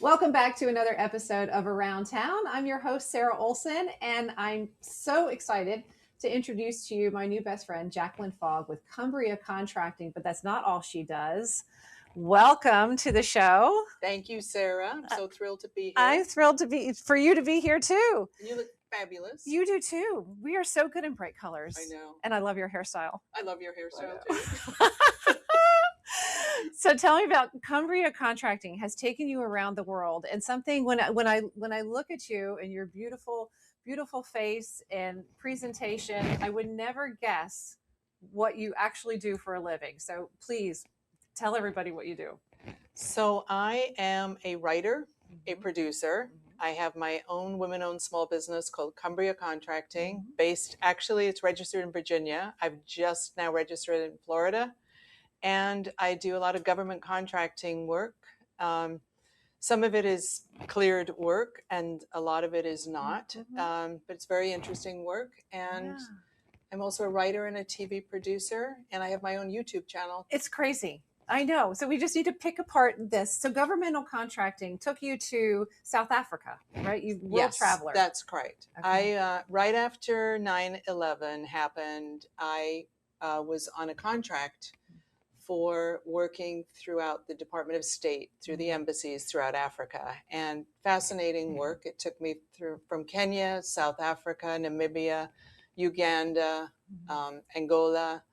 Welcome back to another episode of Around Town. I'm your host, Sarah Olson, and I'm so excited to introduce to you my new best friend, Jacqueline Fogg with Cumbria Contracting, but that's not all she does. Welcome to the show. Thank you, Sarah. I'm so thrilled to be here. I'm thrilled for you to be here too. You look fabulous. You do too. We are so good in bright colors. I know. And I love your hairstyle. I love your hairstyle too. So tell me about Cumbria Contracting has taken you around the world, and something when I look at you and your beautiful face and presentation, I would never guess what you actually do for a living. So please tell everybody what you do. So I am a writer, a producer. I have my own women-owned small business called Cumbria Contracting, it's registered in Virginia. I've just now registered in Florida. And I do a lot of government contracting work. Some of it is cleared work and a lot of it is not, but it's very interesting work. And I'm also a writer and a TV producer, and I have my own YouTube channel. It's crazy. I know. So we just need to pick apart this. So governmental contracting took you to South Africa, right? You world traveler. That's correct. Okay. Right after 9/11 happened, I was on a contract for working throughout the Department of State, through the embassies throughout Africa, and fascinating work. It took me from Kenya, South Africa, Namibia, Uganda, Angola,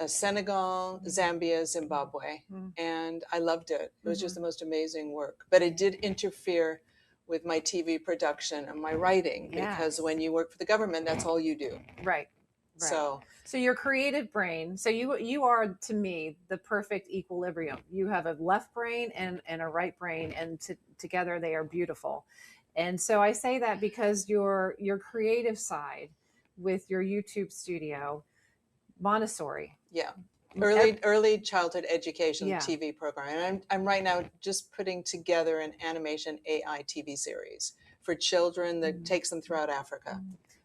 Senegal, Zambia, Zimbabwe, and I loved it. It was just the most amazing work, but it did interfere with my TV production and my writing, because when you work for the government, that's all you do. Right. So your creative brain, so you are, to me, the perfect equilibrium. You have a left brain and a right brain, and together they are beautiful. And so I say that because your creative side with your YouTube studio, Montessori. Yeah. Early childhood education TV program. And I'm right now just putting together an animation AI TV series for children that takes them throughout Africa.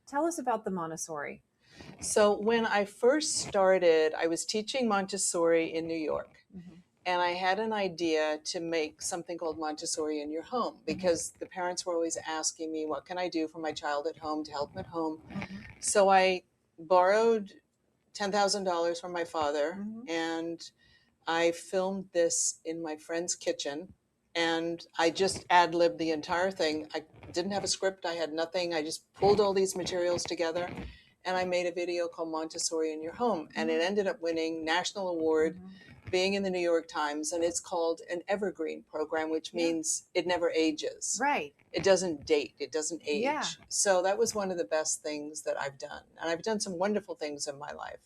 Tell us about the Montessori. So when I first started, I was teaching Montessori in New York. And I had an idea to make something called Montessori in your home, because the parents were always asking me, what can I do for my child at home to help them at home? So I borrowed $10,000 from my father, and I filmed this in my friend's kitchen, and I just ad-libbed the entire thing. I didn't have a script. I had nothing. I just pulled all these materials together, and I made a video called Montessori in Your Home, and it ended up winning national award, being in the New York Times, and it's called an evergreen program, which means it never ages. Right. It doesn't date. It doesn't age. Yeah. So that was one of the best things that I've done. And I've done some wonderful things in my life.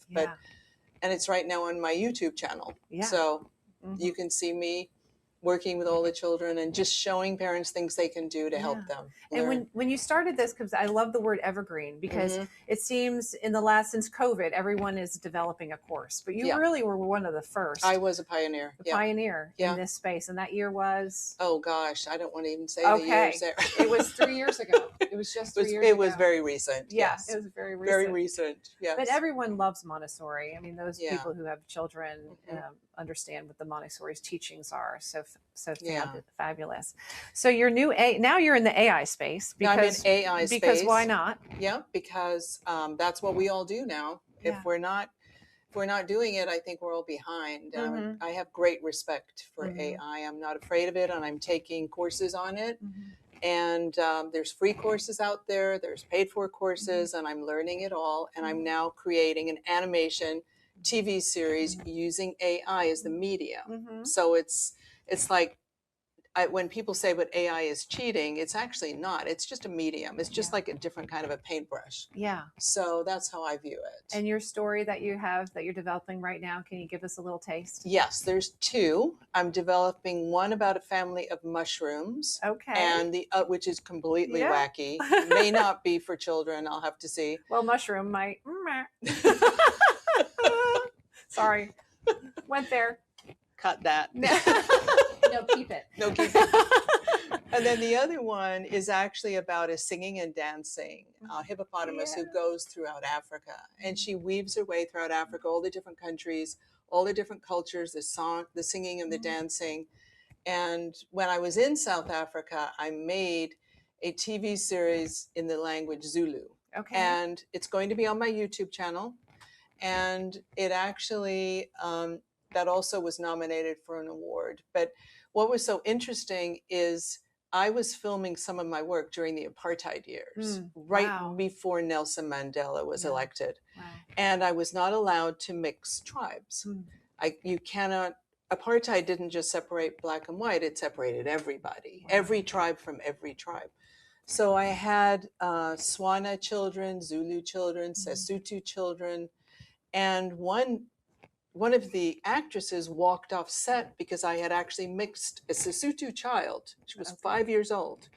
And it's right now on my YouTube channel. Yeah. So you can see me working with all the children and just showing parents things they can do to help them learn. And when you started this, because I love the word evergreen, because it seems since COVID, everyone is developing a course, but you really were one of the first. I was a pioneer. Pioneer in this space. And that year was? Oh gosh, I don't want to even say the years there. It was 3 years ago. It was just 3 years ago. It was very recent. Yes. It was very recent. Very recent, yes. But everyone loves Montessori. I mean, those people who have children understand what the Montessori's teachings are. So fabulous. So you're now you're in the AI space. Because I'm in AI space. Because why not? Yeah, because that's what we all do now. If we're not doing it, I think we're all behind. I have great respect for AI. I'm not afraid of it, and I'm taking courses on it. And there's free courses out there. There's paid for courses, and I'm learning it all. And I'm now creating an animation TV series using AI as the medium. So it's like, when people say but AI is cheating, it's actually not. It's just a medium. It's just like a different kind of a paintbrush. Yeah. So that's how I view it. And your story that you have, that you're developing right now, can you give us a little taste? Yes, there's two. I'm developing one about a family of mushrooms. Okay. And which is completely wacky. May not be for children. I'll have to see. Well, mushroom might. Sorry. Went there. Cut that. No, keep it. No, keep it. And then the other one is actually about a singing and dancing hippopotamus who goes throughout Africa. And she weaves her way throughout Africa, all the different countries, all the different cultures, the singing and the dancing. And when I was in South Africa, I made a TV series in the language Zulu. Okay. And it's going to be on my YouTube channel. And it actually, that also was nominated for an award. But what was so interesting is I was filming some of my work during the apartheid years, right before Nelson Mandela was elected. Wow. And I was not allowed to mix tribes. You cannot, apartheid didn't just separate black and white, it separated everybody, every tribe from every tribe. So I had Swana children, Zulu children, Sesotho children, and one of the actresses walked off set because I had actually mixed a Sesotho child, she was 5 years old,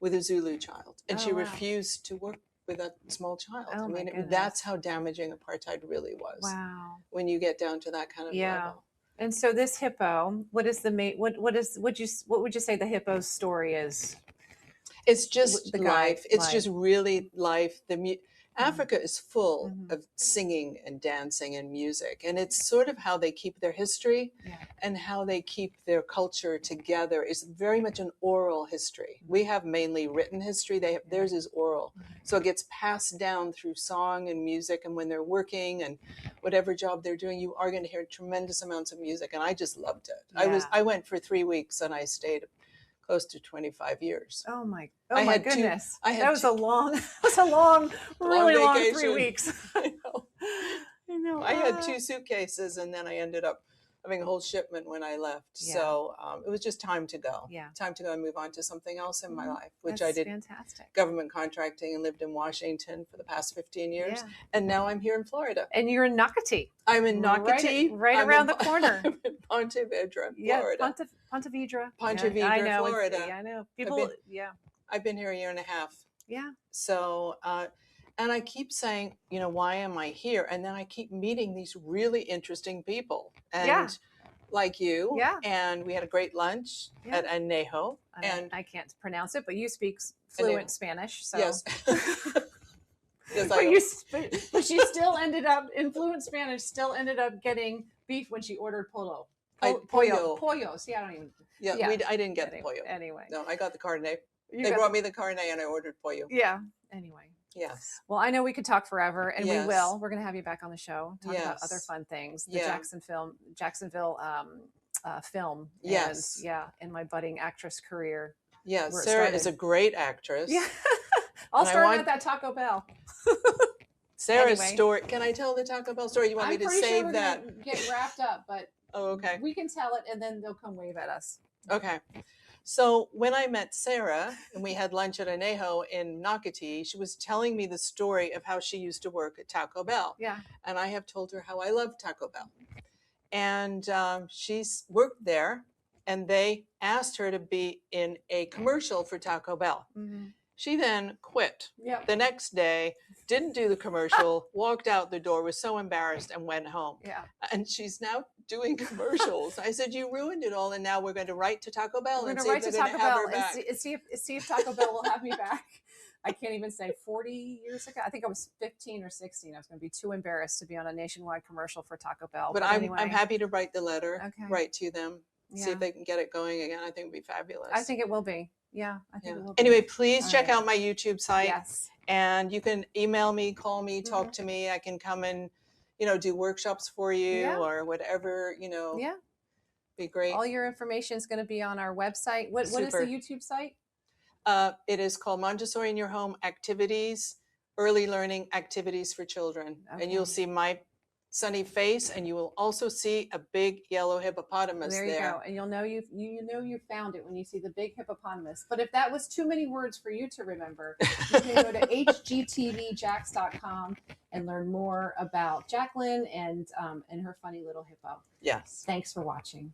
with a Zulu child. And she refused to work with a small child. I mean, that's how damaging apartheid really was. Wow. When you get down to that kind of level. And so this hippo, what is the main, what would you say the hippo's story is? It's just life. It's just really life. Africa is full of singing and dancing and music, and it's sort of how they keep their history and how they keep their culture together. It's very much an oral history. We have mainly written history. Theirs is oral. So it gets passed down through song and music, and when they're working and whatever job they're doing, you are going to hear tremendous amounts of music, and I just loved it. I went for 3 weeks and I stayed close to 25 years. Oh my goodness. That was a long, really long 3 weeks. I know. I had 2 suitcases and then I ended up having a whole shipment when I left. Yeah. So it was just time to go. Yeah. Time to go and move on to something else in my life, which I did government contracting and lived in Washington for the past 15 years. Yeah. And now I'm here in Florida. And you're in Nocatee. I'm in Nocatee. Right around the corner. I'm in Ponte Vedra, Florida. Ponte Vedra. Ponte Vedra, Florida. I know. People, I've been here a year and a half. Yeah. So, and I keep saying, why am I here? And then I keep meeting these really interesting people. And like you. Yeah. And we had a great lunch at Anejo. And I can't pronounce it, but you speak fluent Spanish. So. Yes. Yes, but she still ended up, in fluent Spanish, getting beef when she ordered pollo. Pollo. See, I don't even. Yeah. I didn't get the pollo. Anyway. No, I got the carne. They brought me the carne and I ordered pollo. Yeah. Anyway. Yes. Well, I know we could talk forever, and we will. We're going to have you back on the show, talk about other fun things. The Jacksonville film. Yes. And, in my budding actress career. Yes. Sarah is a great actress. Yeah. I'll start at that Taco Bell. Sarah's story. Can I tell the Taco Bell story? You want me to save that? Gonna get wrapped up, but okay. We can tell it, and then they'll come wave at us. Okay. So when I met Sarah and we had lunch at Anejo in Nocatee, she was telling me the story of how she used to work at Taco Bell. Yeah. And I have told her how I love Taco Bell. And she's worked there, and they asked her to be in a commercial for Taco Bell. Mm-hmm. She then quit the next day, didn't do the commercial, walked out the door, was so embarrassed and went home. Yeah. And she's now doing commercials. I said, you ruined it all. And now we're going to write to Taco Bell and see if they're going to have her back. See if Taco Bell will have me back. I can't even say 40 years ago. I think I was 15 or 16. I was going to be too embarrassed to be on a nationwide commercial for Taco Bell. But anyway. I'm happy to write the letter, write to them, see if they can get it going again. I think it would be fabulous. I think it will be. Yeah, I think it will be. Anyway, please check out my YouTube site. Yes. And you can email me, call me, talk to me. I can come and, do workshops for you or whatever, Yeah. Be great. All your information is going to be on our website. What is the YouTube site? It is called Montessori in Your Home Activities, Early Learning Activities for Children. Okay. And you'll see my sunny face, and you will also see a big yellow hippopotamus there. There you go. And you'll know you found it when you see the big hippopotamus. But if that was too many words for you to remember, you can go to hgtvjax.com and learn more about Jacqueline and her funny little hippo. Yes. Thanks for watching.